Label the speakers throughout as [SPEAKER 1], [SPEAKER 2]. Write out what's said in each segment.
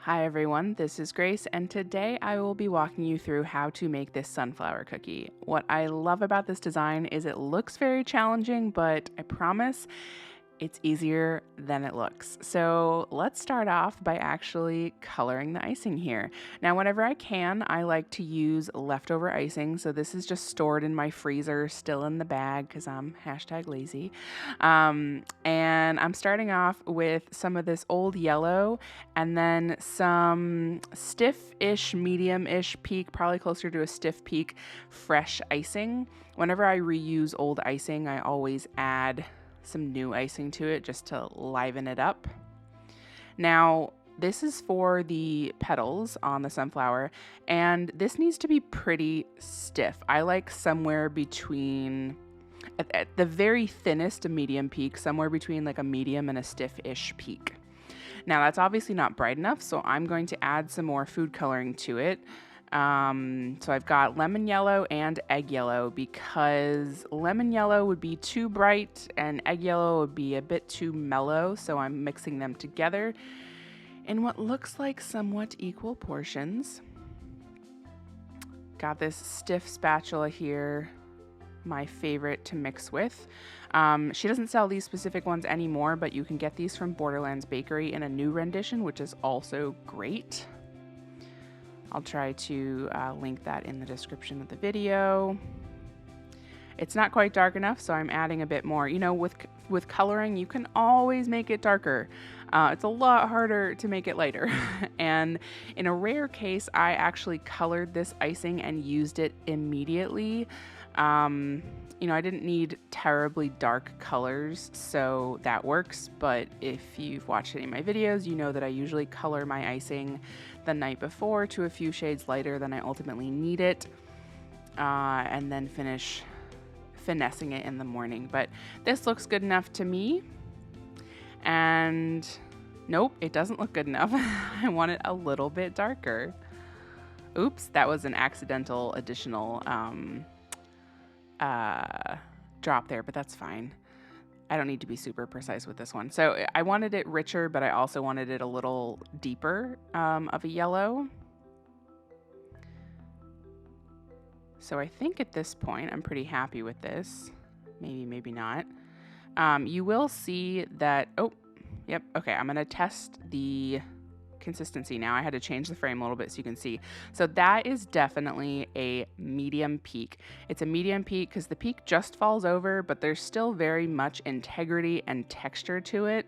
[SPEAKER 1] Hi everyone, this is Grace, and today I will be walking you through how to make this sunflower cookie. What I love about this design is it looks very challenging, but I promise it's easier than it looks. So let's start off by actually coloring the icing here. Now, whenever I can, I like to use leftover icing. So this is just stored in my freezer, still in the bag, because I'm #lazy. And I'm starting off with some of this old yellow and then some stiff-ish, medium-ish peak, probably closer to a stiff peak, fresh icing. Whenever I reuse old icing, I always add some new icing to it just to liven it up. Now, this is for the petals on the sunflower, and this needs to be pretty stiff. I like somewhere between, at the very thinnest, a medium peak, somewhere between like a medium and a stiff-ish peak. Now, that's obviously not bright enough, so I'm going to add some more food coloring to it. So I've got lemon yellow and egg yellow because lemon yellow would be too bright and egg yellow would be a bit too mellow. So I'm mixing them together in what looks like somewhat equal portions. Got this stiff spatula here, my favorite to mix with. She doesn't sell these specific ones anymore, but you can get these from Borderlands Bakery in a new rendition, which is also great. I'll try to link that in the description of the video. It's not quite dark enough, so I'm adding a bit more. You know, with coloring, you can always make it darker. It's a lot harder to make it lighter. And in a rare case, I actually colored this icing and used it immediately. You know, I didn't need terribly dark colors, so that works. But if you've watched any of my videos, you know that I usually color my icing the night before to a few shades lighter than I ultimately need it, and then finish finessing it in the morning. But this looks good enough to me. And nope, it doesn't look good enough. I want it a little bit darker. Oops, that was an accidental additional drop there, but that's fine. I don't need to be super precise with this one. So I wanted it richer, but I also wanted it a little deeper of a yellow. So I think at this point, I'm pretty happy with this. Maybe, maybe not. You will see that, oh, yep, okay, I'm gonna test the consistency now. I had to change the frame a little bit so you can see. So that is definitely a medium peak. It's a medium peak because the peak just falls over, but there's still very much integrity and texture to it.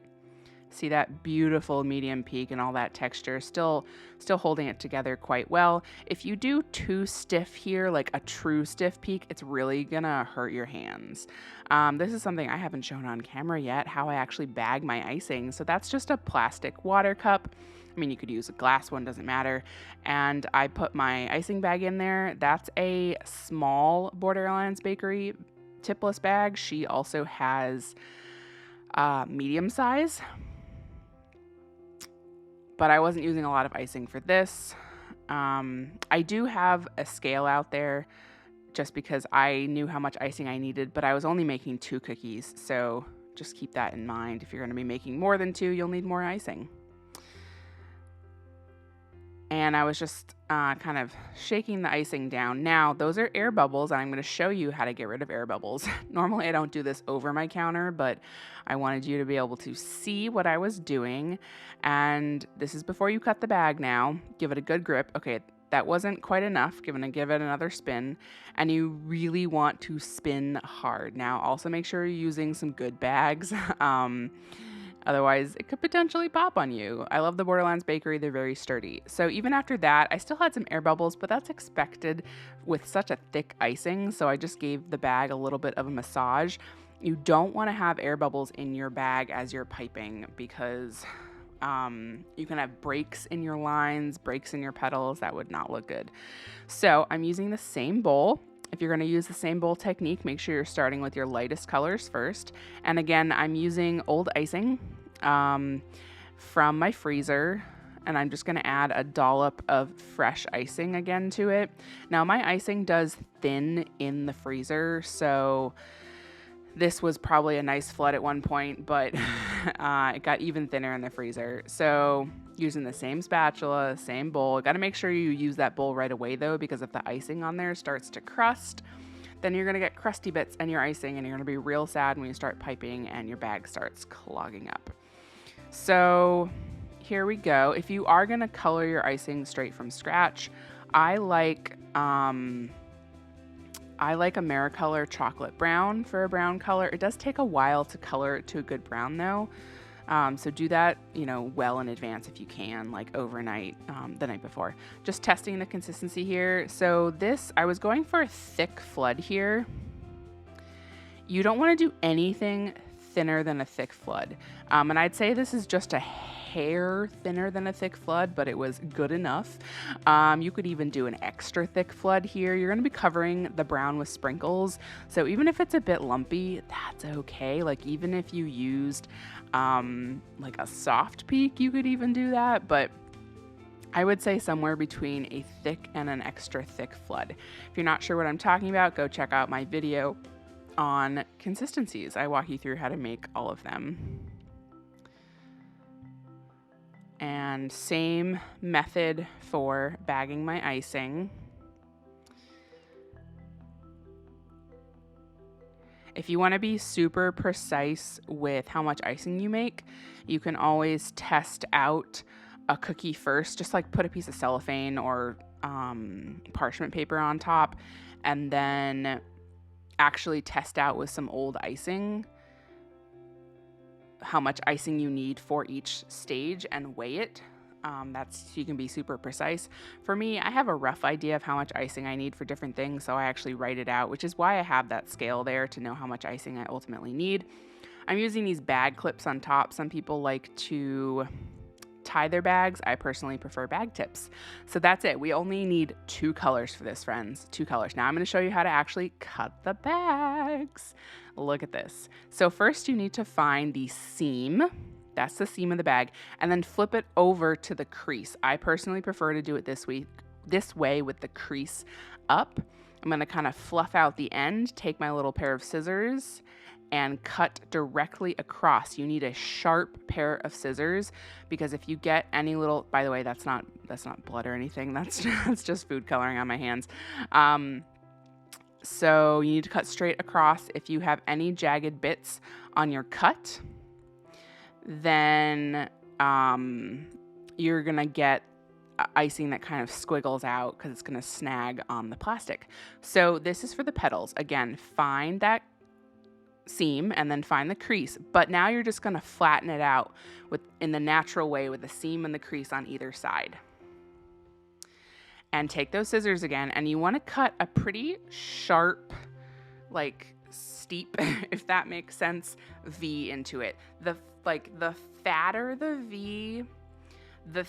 [SPEAKER 1] See that beautiful medium peak and all that texture, still holding it together quite well. If you do too stiff here, like a true stiff peak, it's really gonna hurt your hands. This is something I haven't shown on camera yet, how I actually bag my icing. So that's just a plastic water cup. I mean, you could use a glass one, doesn't matter. And I put my icing bag in there. That's a small Borderlands Bakery Tipless bag. She also has medium size, but I wasn't using a lot of icing for this. I do have a scale out there just because I knew how much icing I needed, but I was only making 2 cookies. So just keep that in mind. If you're going to be making more than 2, you'll need more icing. And I was just kind of shaking the icing down. Now, those are air bubbles, and I'm going to show you how to get rid of air bubbles. Normally, I don't do this over my counter, but I wanted you to be able to see what I was doing. And this is before you cut the bag now. Give it a good grip. Okay, that wasn't quite enough. Give it another spin. And you really want to spin hard. Now, also make sure you're using some good bags. Otherwise, it could potentially pop on you. I love the Borderlands Bakery. They're very sturdy. So even after that, I still had some air bubbles, but that's expected with such a thick icing. So I just gave the bag a little bit of a massage. You don't want to have air bubbles in your bag as you're piping because you can have breaks in your lines, breaks in your petals. That would not look good. So I'm using the same bowl. If you're going to use the same bowl technique, make sure you're starting with your lightest colors first. And again, I'm using old icing from my freezer, and I'm just going to add a dollop of fresh icing again to it. Now, my icing does thin in the freezer, so this was probably a nice flood at one point, but it got even thinner in the freezer. So using the same spatula, same bowl. Got to make sure you use that bowl right away though, because if the icing on there starts to crust, then you're going to get crusty bits in your icing and you're going to be real sad when you start piping and your bag starts clogging up. So here we go. If you are going to color your icing straight from scratch, I like Americolor chocolate brown for a brown color. It does take a while to color it to a good brown though. So do that, well in advance if you can, like overnight, the night before. Just testing the consistency here. So I was going for a thick flood here. You don't want to do anything thinner than a thick flood. And I'd say this is just a hair thinner than a thick flood, but it was good enough. You could even do an extra thick flood here. You're going to be covering the brown with sprinkles. So even if it's a bit lumpy, that's okay. Like even if you used like a soft peak, you could even do that. But I would say somewhere between a thick and an extra thick flood. If you're not sure what I'm talking about, go check out my video on consistencies. I walk you through how to make all of them. And same method for bagging my icing. If you want to be super precise with how much icing you make, you can always test out a cookie first. Just like put a piece of cellophane or parchment paper on top, and then actually test out with some old icing how much icing you need for each stage and weigh it. That's so you can be super precise. For me, I have a rough idea of how much icing I need for different things, so I actually write it out, which is why I have that scale there to know how much icing I ultimately need. I'm using these bag clips on top. Some people like to tie their bags. I personally prefer bag tips. So that's it. We only need 2 colors for this, friends. 2 colors. Now I'm going to show you how to actually cut the bags. Look at this. So first you need to find the seam. That's the seam of the bag, and then flip it over to the crease. I personally prefer to do it this way with the crease up. I'm going to kind of fluff out the end, take my little pair of scissors and cut directly across. You need a sharp pair of scissors, because if you get any little, by the way, that's not blood or anything. That's just food coloring on my hands. So you need to cut straight across. If you have any jagged bits on your cut, then you're gonna get icing that kind of squiggles out because it's gonna snag on the plastic. So this is for the petals. Again, find that seam and then find the crease, but now you're just gonna flatten it out in the natural way with the seam and the crease on either side. And take those scissors again, and you want to cut a pretty sharp, like steep, if that makes sense, V into it. The fatter the V, the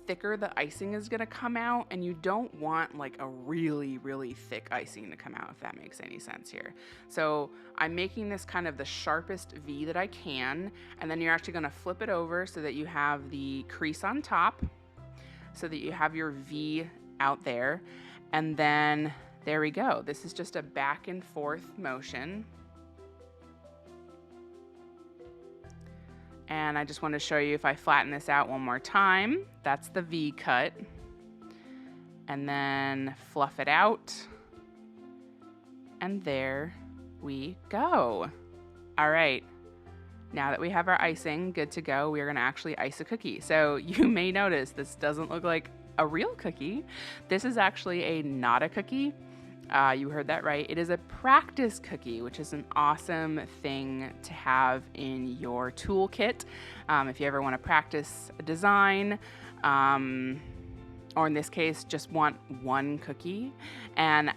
[SPEAKER 1] thicker the icing is gonna come out, and you don't want like a really, really thick icing to come out, if that makes any sense here. So I'm making this kind of the sharpest V that I can, and then you're actually gonna flip it over so that you have the crease on top, so that you have your V out there. And then there we go. This is just a back and forth motion. And I just want to show you, if I flatten this out one more time, that's the V cut. And then fluff it out. And there we go. All right. Now that we have our icing good to go, we are going to actually ice a cookie. So you may notice this doesn't look like a real cookie. This is actually not a cookie. You heard that right. It is a practice cookie, which is an awesome thing to have in your toolkit. If you ever want to practice a design, or in this case, just want one cookie. And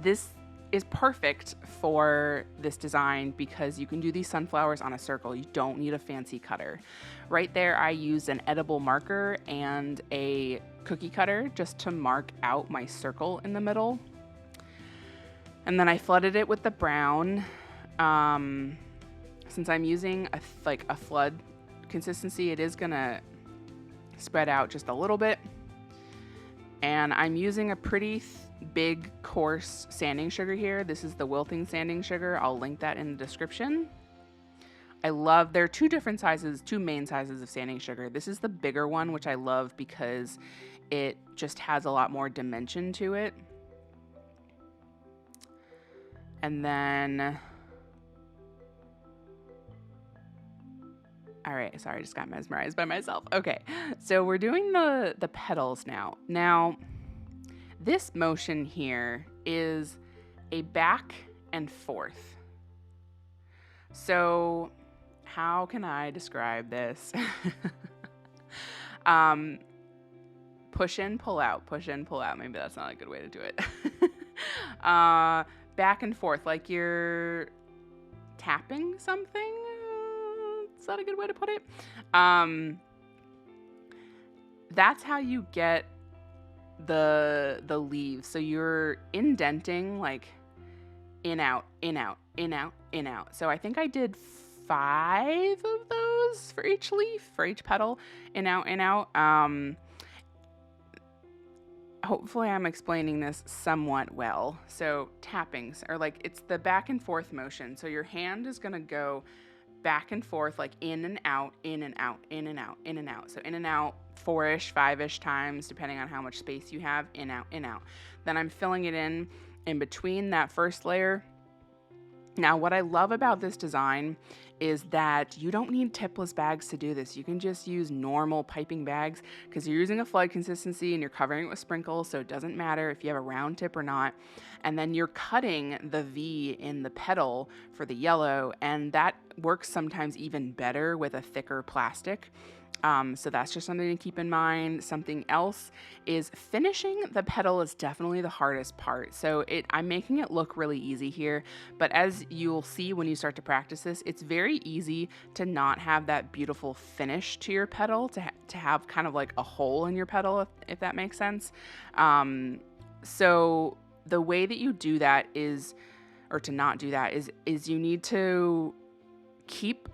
[SPEAKER 1] this is perfect for this design because you can do these sunflowers on a circle. You don't need a fancy cutter. Right there, I used an edible marker and a cookie cutter just to mark out my circle in the middle. And then I flooded it with the brown. Since I'm using a flood consistency, it is gonna spread out just a little bit. And I'm using a pretty big coarse sanding sugar here. This is the Wilton sanding sugar. I'll link that in the description. I love, there are two different sizes, two main sizes of sanding sugar. This is the bigger one, which I love because it just has a lot more dimension to it. And then, all right, sorry, I just got mesmerized by myself. Okay, so we're doing the petals now. Now, this motion here is a back and forth. So how can I describe this? Push in, pull out, push in, pull out. Maybe that's not a good way to do it. Back and forth, like you're tapping something. Is that a good way to put it? That's how you get the leaves. So you're indenting, like in, out, in, out, in, out, in, out. So I think I did 5 of those for each leaf, for each petal, in, out, in, out. Hopefully I'm explaining this somewhat well. So tappings are like, it's the back and forth motion. So your hand is going to go back and forth, like in and out, in and out, in and out, in and out. So in and out 4-ish, 5-ish times, depending on how much space you have, in, out, in, out. Then I'm filling it in between that first layer. Now, what I love about this design is that you don't need tipless bags to do this. You can just use normal piping bags because you're using a flood consistency and you're covering it with sprinkles, so it doesn't matter if you have a round tip or not. And then you're cutting the V in the petal for the yellow, and that works sometimes even better with a thicker plastic. So that's just something to keep in mind. Something else is finishing the petal is definitely the hardest part. So I'm making it look really easy here, but as you'll see when you start to practice this, it's very easy to not have that beautiful finish to your petal, to have kind of like a hole in your petal, if that makes sense. So the way that you do that is, or to not do that is you need to keep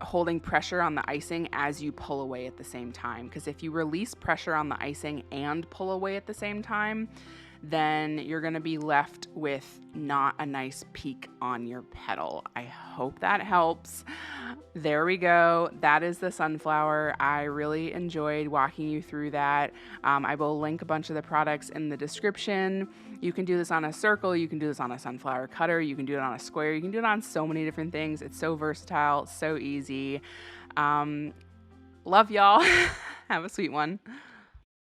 [SPEAKER 1] holding pressure on the icing as you pull away at the same time. Because if you release pressure on the icing and pull away at the same time, then you're going to be left with not a nice peak on your petal. I hope that helps. There we go. That is the sunflower. I really enjoyed walking you through that. I will link a bunch of the products in the description. You can do this on a circle. You can do this on a sunflower cutter. You can do it on a square. You can do it on so many different things. It's so versatile, so easy. Love y'all. Have a sweet one.